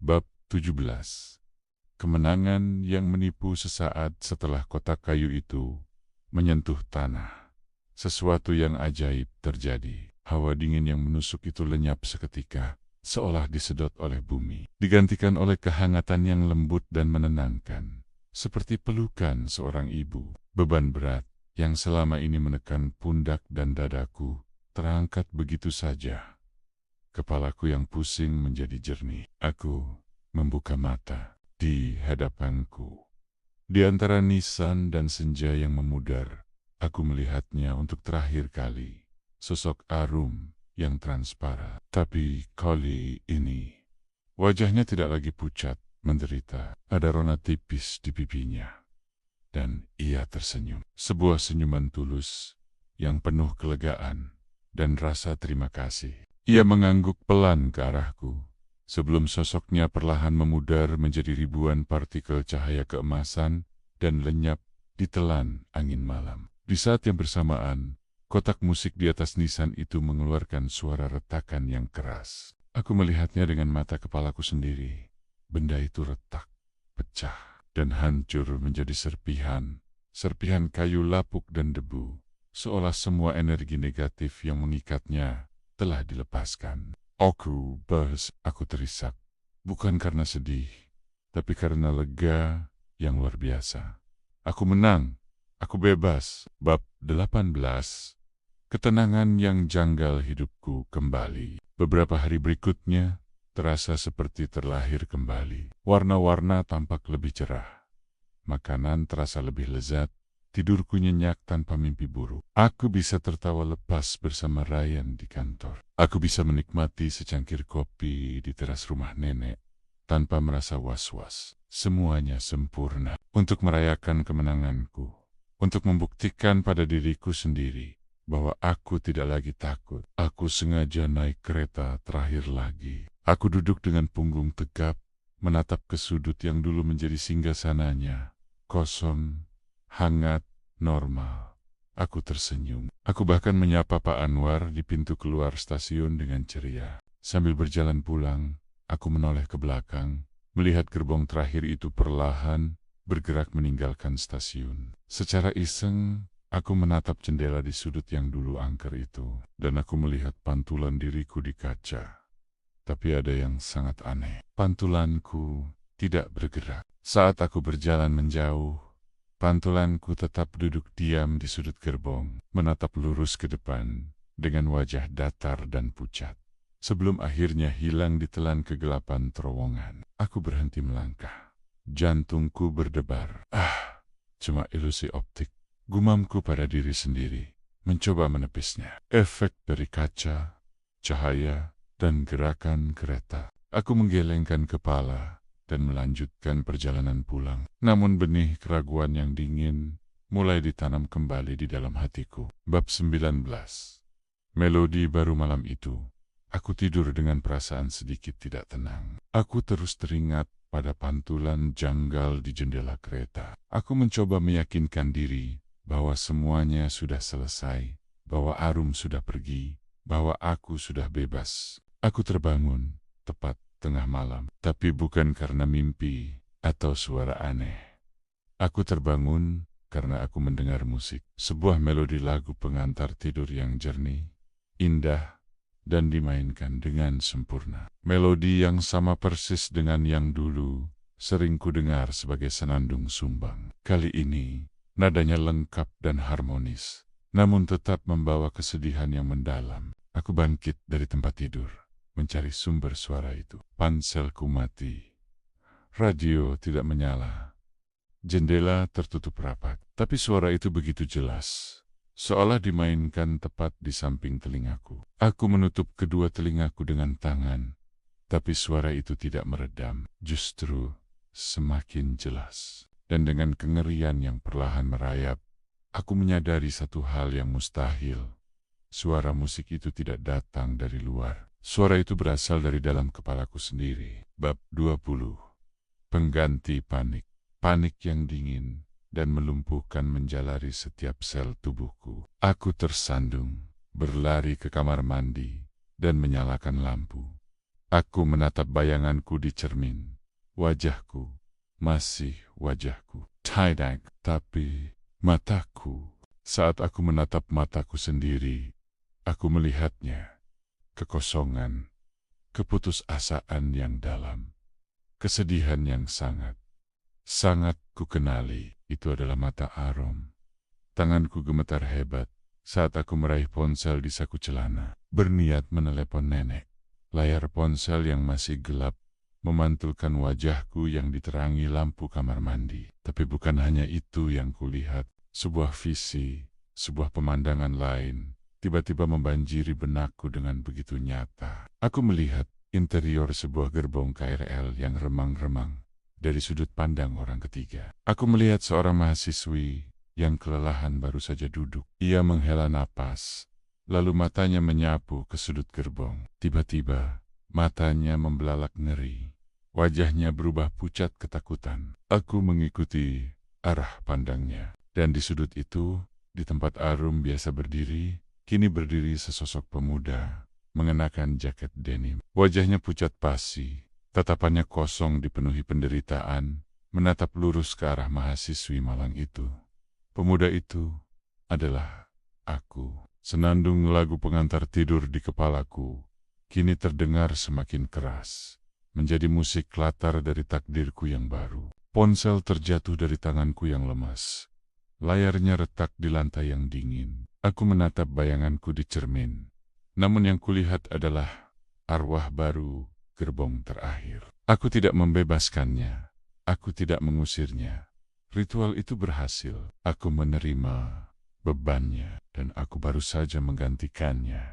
Bab 17. Kemenangan yang menipu sesaat setelah kotak kayu itu menyentuh tanah. Sesuatu yang ajaib terjadi. Hawa dingin yang menusuk itu lenyap seketika, seolah disedot oleh bumi. Digantikan oleh kehangatan yang lembut dan menenangkan. Seperti pelukan seorang ibu. Beban berat yang selama ini menekan pundak dan dadaku terangkat begitu saja. Kepalaku yang pusing menjadi jernih. Aku membuka mata. Di hadapanku, di antara nisan dan senja yang memudar, aku melihatnya untuk terakhir kali. Sosok Arum yang transparan. Tapi kali ini, wajahnya tidak lagi pucat, menderita. Ada rona tipis di pipinya. Dan ia tersenyum. Sebuah senyuman tulus yang penuh kelegaan dan rasa terima kasih. Ia mengangguk pelan ke arahku. Sebelum sosoknya perlahan memudar menjadi ribuan partikel cahaya keemasan dan lenyap ditelan angin malam. Di saat yang bersamaan, kotak musik di atas nisan itu mengeluarkan suara retakan yang keras. Aku melihatnya dengan mata kepalaku sendiri. Benda itu retak, pecah, dan hancur menjadi serpihan kayu lapuk dan debu, seolah semua energi negatif yang mengikatnya telah dilepaskan. Aku terisak, bukan karena sedih, tapi karena lega yang luar biasa. Aku menang, aku bebas. Bab 18. Ketenangan yang janggal hidupku kembali. Beberapa hari berikutnya, terasa seperti terlahir kembali. Warna-warna tampak lebih cerah. Makanan terasa lebih lezat. Tidurku nyenyak tanpa mimpi buruk. Aku bisa tertawa lepas bersama Ryan di kantor. Aku bisa menikmati secangkir kopi di teras rumah nenek tanpa merasa was-was. Semuanya sempurna. Untuk merayakan kemenanganku. Untuk membuktikan pada diriku sendiri bahwa aku tidak lagi takut. Aku sengaja naik kereta terakhir lagi. Aku duduk dengan punggung tegap, menatap ke sudut yang dulu menjadi singgasananya. Kosong, hangat, normal. Aku tersenyum. Aku bahkan menyapa Pak Anwar di pintu keluar stasiun dengan ceria. Sambil berjalan pulang, aku menoleh ke belakang, melihat gerbong terakhir itu perlahan bergerak meninggalkan stasiun. Secara iseng, aku menatap jendela di sudut yang dulu angker itu, dan aku melihat pantulan diriku di kaca. Tapi ada yang sangat aneh. Pantulanku tidak bergerak. Saat aku berjalan menjauh, pantulanku tetap duduk diam di sudut gerbong, menatap lurus ke depan dengan wajah datar dan pucat. Sebelum akhirnya hilang ditelan kegelapan terowongan, aku berhenti melangkah. Jantungku berdebar. Cuma ilusi optik. Gumamku pada diri sendiri, mencoba menepisnya. Efek dari kaca, cahaya, dan gerakan kereta. Aku menggelengkan kepala dan melanjutkan perjalanan pulang. Namun benih keraguan yang dingin mulai ditanam kembali di dalam hatiku. Bab 19. Melodi baru malam itu. Aku tidur dengan perasaan sedikit tidak tenang. Aku terus teringat pada pantulan janggal di jendela kereta. Aku mencoba meyakinkan diri bahwa semuanya sudah selesai, bahwa Arum sudah pergi, bahwa aku sudah bebas. Aku terbangun tepat tengah malam, tapi bukan karena mimpi atau suara aneh. Aku terbangun karena aku mendengar musik, sebuah melodi lagu pengantar tidur yang jernih, indah, dan dimainkan dengan sempurna. Melodi yang sama persis dengan yang dulu sering kudengar sebagai senandung sumbang. Kali ini, nadanya lengkap dan harmonis, namun tetap membawa kesedihan yang mendalam. Aku bangkit dari tempat tidur, mencari sumber suara itu. Panselku mati. Radio tidak menyala. Jendela tertutup rapat. Tapi suara itu begitu jelas, seolah dimainkan tepat di samping telingaku. Aku menutup kedua telingaku dengan tangan, tapi suara itu tidak meredam. Justru semakin jelas. Dan dengan kengerian yang perlahan merayap, aku menyadari satu hal yang mustahil. Suara musik itu tidak datang dari luar. Suara itu berasal dari dalam kepalaku sendiri. Bab 20. Pengganti panik. Panik yang dingin dan melumpuhkan menjalari setiap sel tubuhku. Aku tersandung, berlari ke kamar mandi, dan menyalakan lampu. Aku menatap bayanganku di cermin. Wajahku masih wajahku. Tidak, tapi mataku. Saat aku menatap mataku sendiri, aku melihatnya. Kekosongan, keputusasaan yang dalam, kesedihan yang sangat ku kenali. Itu adalah mata Arom. Tanganku gemetar hebat saat aku meraih ponsel di saku celana, berniat menelepon nenek. Layar ponsel yang masih gelap memantulkan wajahku yang diterangi lampu kamar mandi. Tapi bukan hanya itu yang kulihat. Sebuah visi, sebuah pemandangan lain, tiba-tiba membanjiri benakku dengan begitu nyata. Aku melihat interior sebuah gerbong KRL yang remang-remang dari sudut pandang orang ketiga. Aku melihat seorang mahasiswi yang kelelahan baru saja duduk. Ia menghela napas, lalu matanya menyapu ke sudut gerbong. Tiba-tiba, matanya membelalak ngeri. Wajahnya berubah pucat ketakutan. Aku mengikuti arah pandangnya. Dan di sudut itu, di tempat Arum biasa berdiri, kini berdiri sesosok pemuda, mengenakan jaket denim. Wajahnya pucat pasi, tatapannya kosong dipenuhi penderitaan, menatap lurus ke arah mahasiswi malang itu. Pemuda itu adalah aku. Senandung lagu pengantar tidur di kepalaku, kini terdengar semakin keras, menjadi musik latar dari takdirku yang baru. Ponsel terjatuh dari tanganku yang lemas. Layarnya retak di lantai yang dingin. Aku menatap bayanganku di cermin. Namun yang kulihat adalah arwah baru gerbong terakhir. Aku tidak membebaskannya. Aku tidak mengusirnya. Ritual itu berhasil. Aku menerima bebannya dan aku baru saja menggantikannya.